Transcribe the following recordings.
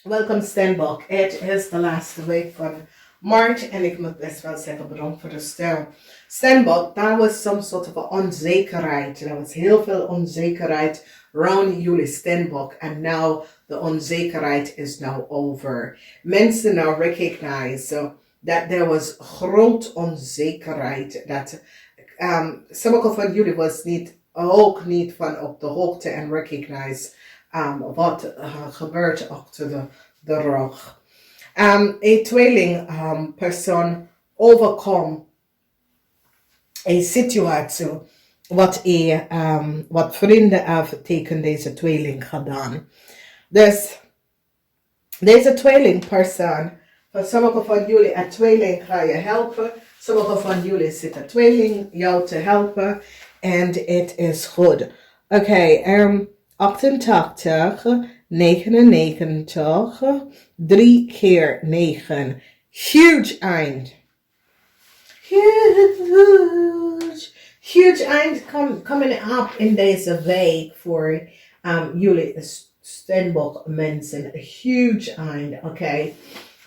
Welkom STEENBOK. Het is de laatste week van maart en ik moet best wel zeggen bedankt voor de steun. STEENBOK, daar was some soort van onzekerheid. Er was heel veel onzekerheid rond jullie STEENBOK. En nou, de onzekerheid is now over. Mensen now recognize that there was groot onzekerheid. Dat sommige van jullie was ook niet van op de hoogte en recognize wat gebeurt achter de rug. Een tweeling persoon overkomt een situatie wat vrienden hebben tegen deze tweeling gedaan. Dus deze tweelingpersoon, voor sommige van jullie een tweeling ga je helpen. Sommige van jullie zitten tweeling jou te helpen. En het is goed. Oké, 88, 99, 3 keer 9. Huge eind. Huge eind coming up in deze week voor jullie STEENBOK mensen. A huge eind, oké.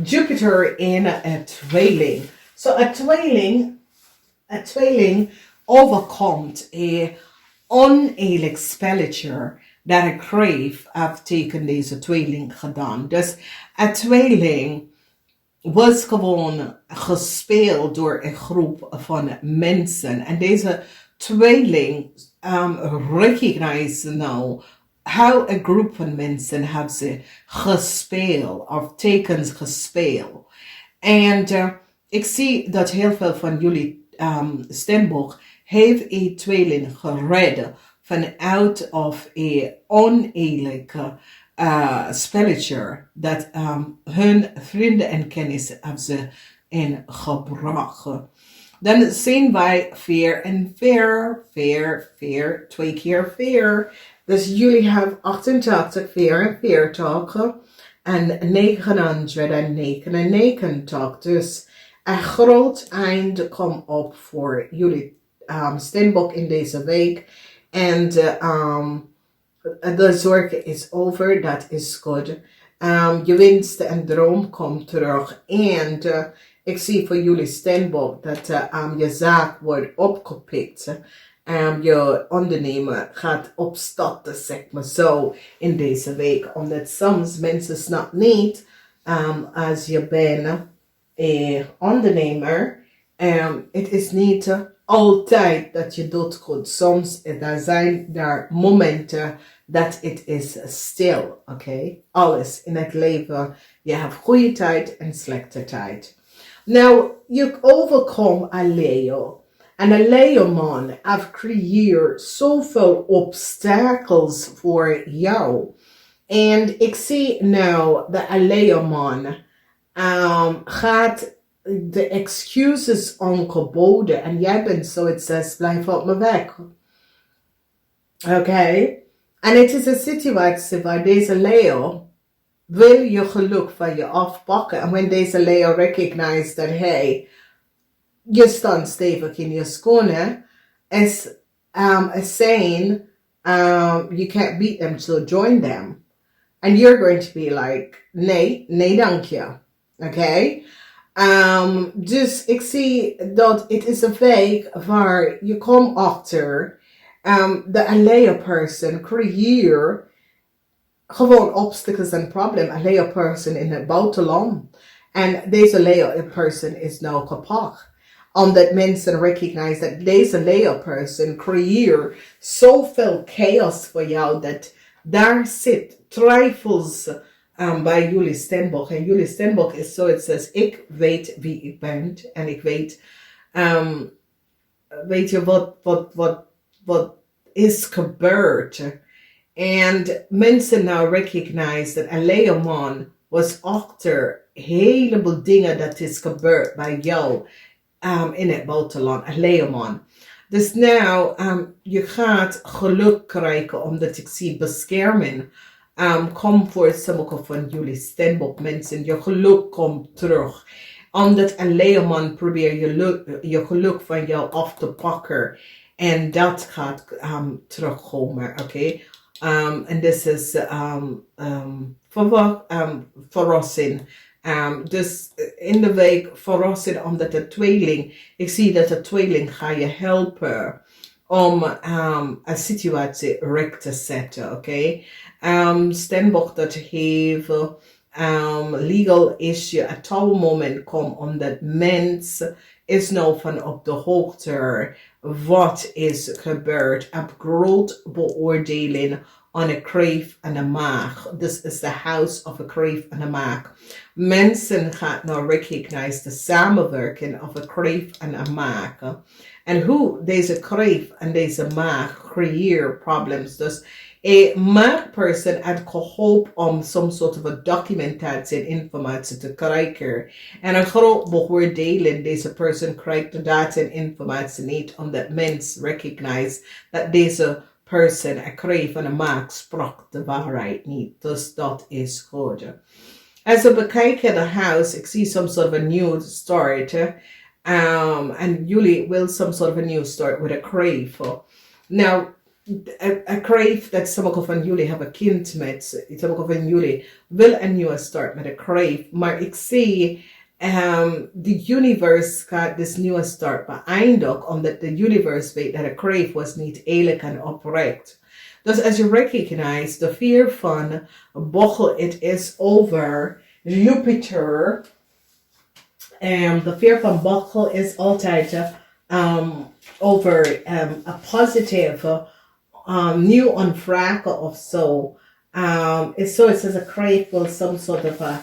Jupiter in een tweeling. So een tweeling overkomt een oneerlijk spelletje dat ik kreeg tegen deze tweeling gedaan. Dus een tweeling was gewoon gespeeld door een groep van mensen. En deze tweeling recognize nou how een groep van mensen hebben ze gespeeld of tekens gespeeld. En ik zie dat heel veel van jullie STEENBOK heeft een tweeling gered vanuit of een oneerlijke spelletje dat hun vrienden en kennis hebben ze ingebracht. Dan zien wij 4 en 4, 2 keer 4. Dus jullie hebben 88, 44 en 999. Dus een groot eind komt op voor jullie STEENBOK in deze week. En de zorg is over, dat is goed. Je winst en droom komt terug. En ik zie voor jullie STEENBOK dat je zaak wordt opgepikt. Je ondernemer gaat opstarten, zeg maar zo, in deze week. Omdat soms mensen snappen niet, als je bent een ondernemer, het is niet altijd dat je doet goed. Soms zijn er momenten dat het is stil, oké? Alles in het leven, je hebt goede tijd en slechte tijd. Nou, je overkomt een Leo. En een Leo-man heeft gecreëerd zoveel obstakels voor jou. En ik zie nou dat een Leo-man gaat de excuses aangeboden. En jij bent zoiets zegt, blijf op me weg. Oké? En het is een situatie waar deze Leo wil je geluk van je afpakken. En wanneer deze Leo recognize dat, hey, je staat stevig in je schoenen, is saying, you can't beat them, so join them. And you're going to be like, nee, dank je. Oké? Dus ik zie dat het is een week waar je komt achter de Leo person creëert gewoon obstacles en problemen. Een Leo person in het buitenland. En deze Leo person is nou kapot. Omdat mensen recognize dat deze Leo person creëert zoveel chaos voor jou dat daar zit twijfels bij jullie STEENBOK. En jullie STEENBOK is zoiets als, ik weet wie ik ben. En ik weet, weet je wat is gebeurd. En mensen nou recognize dat een Leo man was achter een heleboel dingen dat is gebeurd bij jou in het buitenland. Een Leo man. Dus nou, je gaat geluk krijgen omdat ik zie bescherming. Kom voor sommige van jullie STEENBOK mensen. Je geluk komt terug. Omdat een Leeuwman probeert je geluk van jou af te pakken. En dat gaat terugkomen. Oké? En dit is verrassing. Dus in de week verrassing omdat de tweeling, ik zie dat de tweeling ga je helpen om een situatie recht te zetten, oké? Steenbok dat heeft legal issue, a touw moment komt omdat mens is nou van op de hoogte wat is gebeurd, op groot beoordeling aan een kreef en een maag. This is the house of a kreef en een maag. Mensen gaan nou recognize de samenwerking of een kreef en een maag. En hoe deze kreef en deze maag creëren problems. Dus een maagperson had geholpen om some soort van documentatie en informatie te krijgen. En een groot beoordeling, deze persoon krijgt de data en informatie niet, omdat mens recognize dat deze persoon, een kreef en een maag, sprak de waarheid niet. Dus dat is goed. Als we bekijken de house, ik zie some sort of a new start. And jullie will some sort of a new start with a crave. Now, a crave dat sommige van jullie hebben kind met, sommige van jullie wil een nieuwe start met een crave. Maar ik zie, the universe gaat this nieuwe start beëindigen, omdat de universe weet dat een crave was niet eerlijk en oprecht. Dus als je recognize de fear van bochel, it is over Jupiter. De fear van bochel is altijd over a positive nieuw aanvragen of zo. It's so it says a crave for some sort of a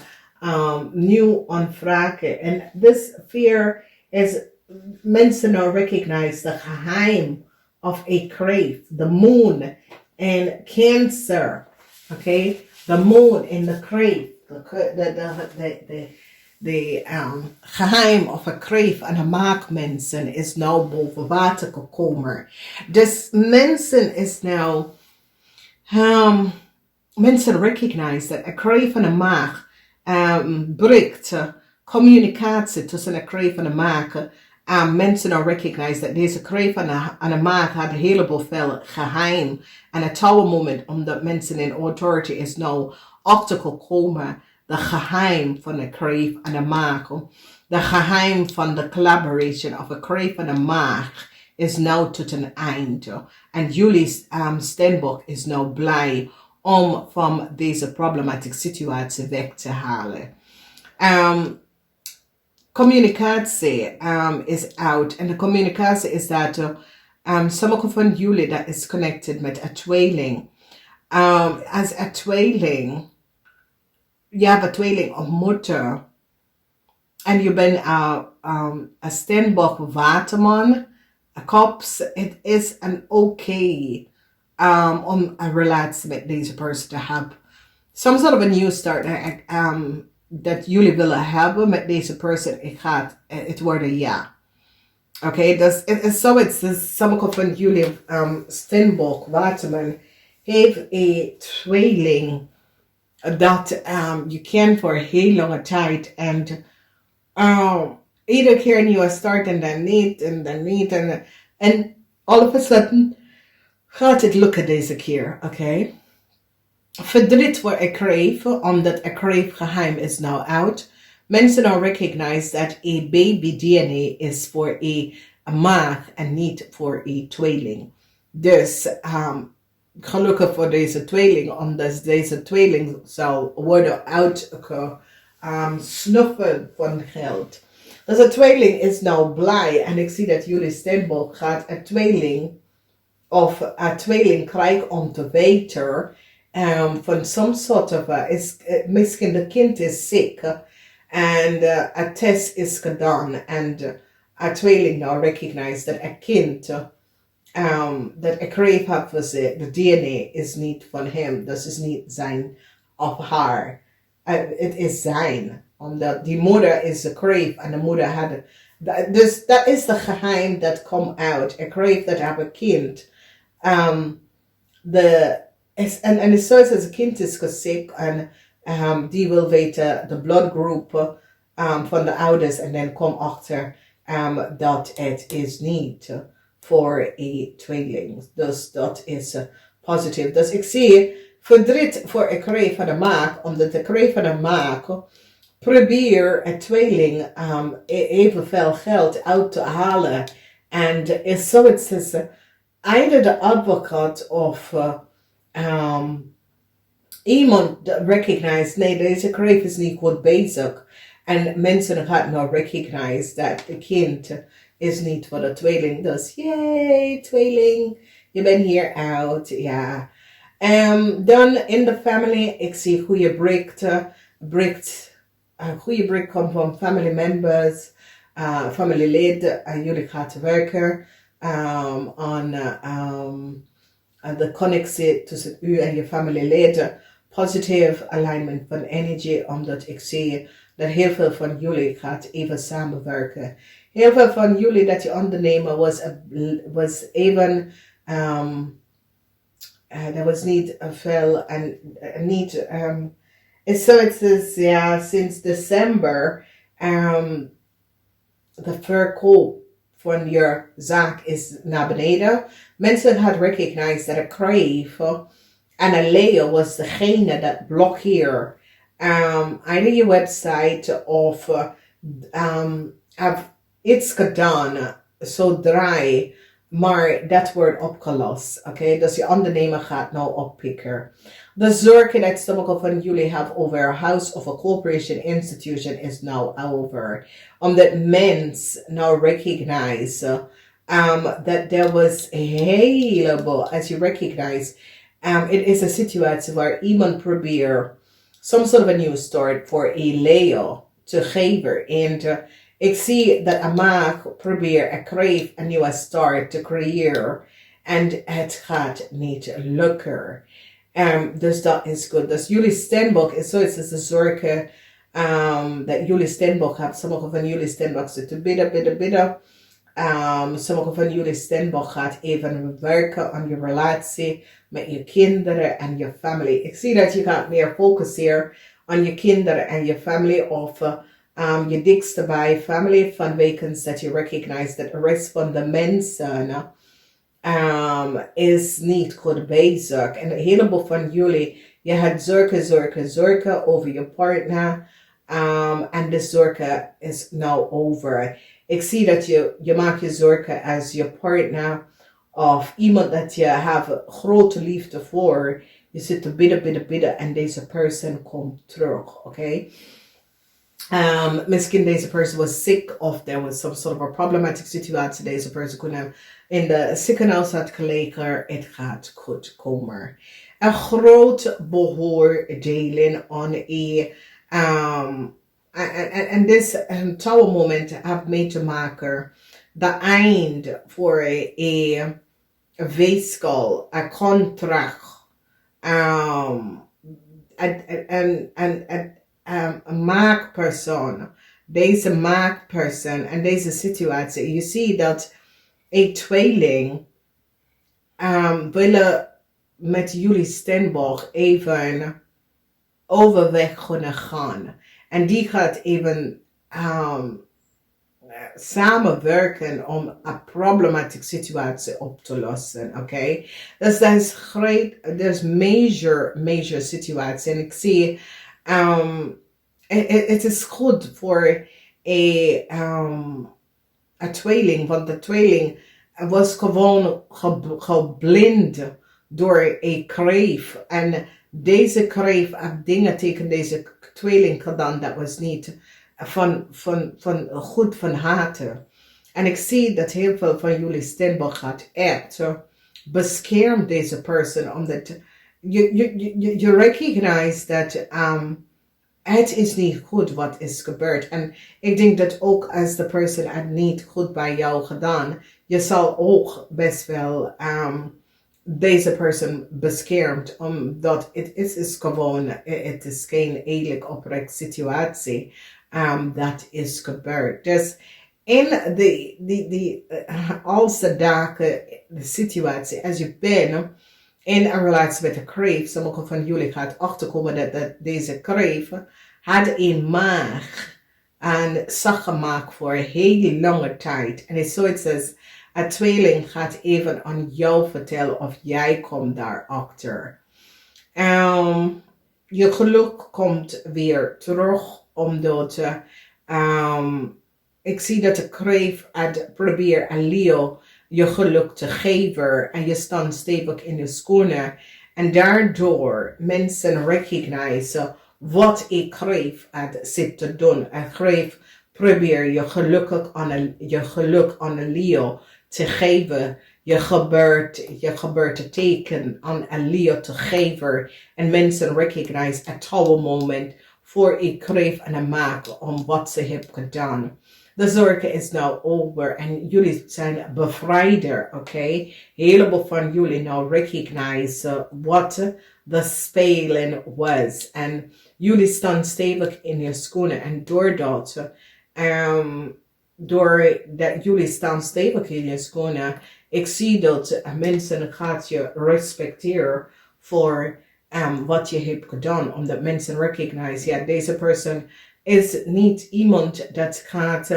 nieuw aanvragen. And this fear is mensen now recognize the geheim of a crave, the moon and Cancer. Okay, the moon and the crave, the geheim of a kreef en een maagmensen is nou boven water gekomen. Dus mensen is nou, mensen recognize dat een kreef en een maag breekt communicatie tussen een kreef en een maag. Mensen nou recognize dat deze kreef en een maag had een heleboel veel geheim. En het touwe moment omdat mensen in authority is nou achtergekomen. De geheim van de kreef en de maag. De geheim van de collaboration of a kreef en een maag is nou tot een einde. En jullie Steenbok is nou blij om van deze problematische situatie weg te halen. Communicatie is out. En de communicatie is dat sommige van jullie dat is connected met een tweeling. Als een tweeling, je hebt een tweeling of moeder. En je bent een Steenbok waterman. Een kops. Het is een oké om een relatie met deze persoon te hebben. Some sort of a new start dat jullie willen hebben met deze persoon. Het wordt ja. Oké, dus het is zo. Sommige van jullie Steenbok waterman heeft een tweeling dat je kent voor een heel lange tijd. En iedere keer een nieuwe start en dan niet. En all of a sudden gaat het lukken deze keer. Oké. Verdriet voor een kreef, omdat een kreef geheim is nou out. Mensen nou recognize dat een baby DNA is voor een maag en niet voor een tweeling. Dus gelukkig voor deze tweeling, omdat deze tweeling zal worden uitgesnuffen van geld. Dus een tweeling is nou blij en ik zie dat jullie Steenbok gaat een tweeling of een tweeling krijgen om te weten van some sort of misschien de kind is ziek en een test is gedaan en een tweeling nou recognize dat een kind dat een kreef heeft voor ze, de DNA is niet van hem, dat is niet zijn of haar. Het is zijn, omdat die moeder is de kreef en de moeder had. Dus dat is de geheim dat komt uit. Een kreef dat heeft een kind. En het is zoals als een kind is ziek en die wil weten de bloedgroep van de ouders en dan komt achter dat het is niet voor een tweeling. Dus dat is positief. Dus ik zie verdriet voor een kreeg van de maak, omdat de kreeg van de maak probeer een tweeling evenveel geld uit te halen. En is zo het is either de advocaat of iemand recognize, nee, deze kreeg is niet goed bezig. En mensen gaan nou recognize dat het kind is niet voor de tweeling. Dus yay, tweeling, je bent hier out, ja. Dan in de family, ik zie goede goede break komt van family members, familieleden. Jullie gaan werken aan de connectie tussen u en je familieleden. Positive alignment van energie, omdat ik zie dat heel veel van jullie gaat even samenwerken. Heel veel van jullie dat je ondernemer was even, dat was niet veel en niet, zo het is ja, sinds december, de verkoop van je zaak is naar beneden. Mensen had recognized dat een crave en een layer was degene dat blokkeert. Either je website of have iets gedaan zodra maar dat wordt opgelost. Oké, dus je ondernemer gaat nou oppikken. De zorgen dat sommigen van jullie hebben over a house of a corporation institution is now over. Omdat mens now recognize that there was a heleboel, as you recognize, it is a situatie waar iemand probeert some sort of a new start voor een Leo te geven. En ik zie dat een maag probeert een kreeg een nieuwe start te creëren. En het gaat niet lukken. Dus dat is goed. Dus jullie STEENBOK is zoiets als de zorgen dat jullie STEENBOK hebben. Sommige van jullie STEENBOK zitten bidden. Sommige van jullie STEENBOK gaat even werken aan je relatie met je kinderen en je familie. Ik zie dat je gaat meer focussen aan je kinderen en je familie of je dikste bij family vanwege dat je recognize dat de rest van de mensen is niet goed bezig. En een heleboel van jullie, je hebt zorgen over je partner. En de zorgen is nou over. Ik zie dat je maakt je zorgen als je partner of iemand dat je hebt grote liefde voor. Je zit te bidden en deze persoon komt terug, oké? Misschien deze persoon was sick of there was some sort of a problematic situatie. Deze persoon kon in de ziekenhuis had gelegen. Het gaat goed komen. Een groot beoordeling aan en dit tower moment heeft mee te maken. De eind voor een weeskal, een contract. Een maakpersoon, deze maakpersoon en deze situatie, je ziet dat een tweeling willen met jullie STEENBOK even overweg kunnen gaan. En die gaat even samenwerken om een problematische situatie op te lossen, oké? Dus dat is great, dat is major situatie. En ik zie het is goed voor een tweeling, want de tweeling was gewoon geblind door een kreeg. En deze kreeg heeft dingen tegen deze tweeling gedaan dat was niet van goed van harte. En ik zie dat heel veel van jullie STEENBOK gaat echt beschermen deze persoon, omdat je recognize dat het is niet goed wat is gebeurd. En ik denk dat ook als de persoon het niet goed bij jou gedaan, je zal ook best wel deze persoon beschermt, omdat het is gewoon, het is geen eerlijk oprecht situatie dat is gebeurd. Dus in als de dagen, de situatie, als je bent in een relatie met een kreeg, sommige van jullie gaat achterkomen dat deze kreeg had een maag en zag gemaakt voor een hele lange tijd. En het is zoiets als een tweeling gaat even aan jou vertellen of jij komt daarachter. Je geluk komt weer terug, omdat ik zie dat de kreef probeert aan Leo je geluk te geven en je staat stevig in je schoenen. En daardoor mensen recognizen wat ik kreef zit te doen. En kreef probeer je geluk aan een Leo te geven. Je gebeurt teken aan een Leo te geven. En mensen recognize het touwe moment voor ik kreef en een maak om wat ze hebben gedaan. De zorgen is nou over en jullie zijn bevrijder, oké? Een heleboel van jullie nou recognize wat de speling was. En jullie staan stevig in je schoenen en doordat jullie staan stevig in je schoenen, ik zie dat mensen gaat je respecteren voor wat je hebt gedaan, omdat mensen recognize, ja, deze persoon is niet iemand dat gaat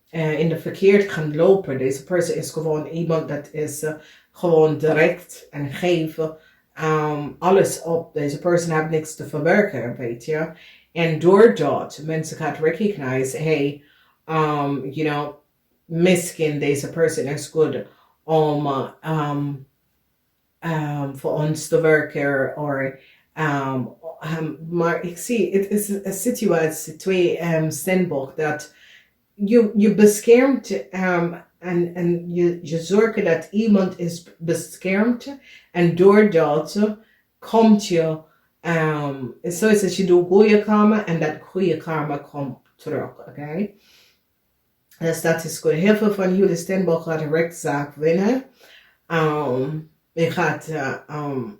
in de verkeerd gaan lopen. Deze persoon is gewoon iemand dat is gewoon direct en geven alles op. Deze persoon heeft niks te verwerken, weet je. En doordat mensen gaan recognize, hey, misschien deze persoon is goed om voor ons te werken, maar ik zie, het is een situatie, twee STEENBOK, dat je beschermt en je zorgt dat iemand is beschermd en doordat komt je, zoals als je doet goede karma en dat goede karma komt terug, oké? Dus dat is goed. Heel veel van jullie STEENBOK gaat een rechtszaak winnen. Je gaat een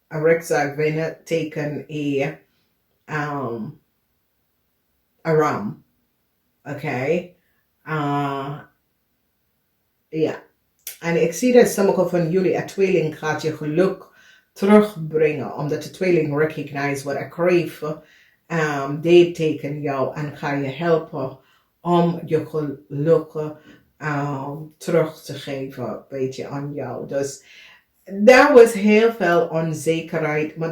rechtszaak winnen tegen een ram. Oké. Ja. En ik zie dat sommige van jullie, een tweeling gaat je geluk terugbrengen. Omdat de tweeling recognize wat een kreef deed tegen jou. En ga je helpen om je geluk terug te geven, weet je, aan jou. Dus daar was heel veel onzekerheid, maar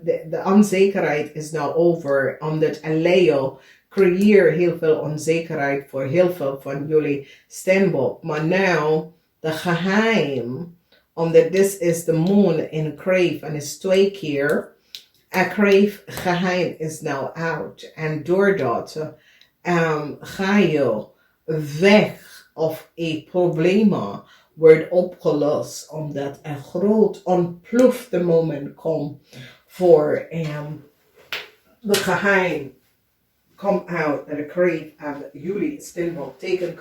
de onzekerheid is nou over, omdat een Leo creëert heel veel onzekerheid voor heel veel van jullie STEENBOK. Maar nou, de geheim, omdat dit is de moon in kreef en is 2 keer, een kreef geheim is nou out. En doordat ga je weg of een probleem wordt opgelost, omdat een groot ontplofte moment komt voor de geheim komt uit dat de kreef aan jullie STEENBOK teken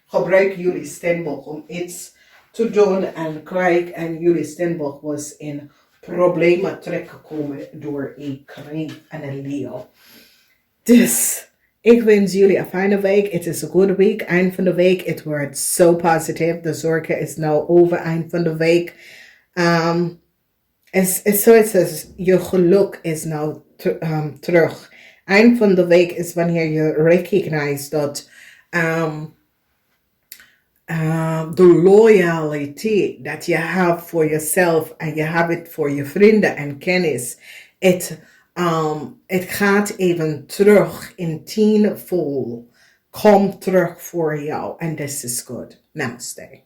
gebruik jullie STEENBOK om iets te doen en krijg en jullie STEENBOK was in problemen terechtgekomen door een kreef en een Leo. Dus ik wens jullie een fijne week. Het is een goede week. Eind van de week. Het wordt zo positief. De zorgen is nou over eind van de week. Zoals je geluk is nou terug. Eind van de week is wanneer je recognize dat de loyaliteit dat je hebt voor jezelf en je hebt het voor je vrienden en kennis. Het gaat even terug in 10-fold. Kom terug voor jou. En this is good. Namaste.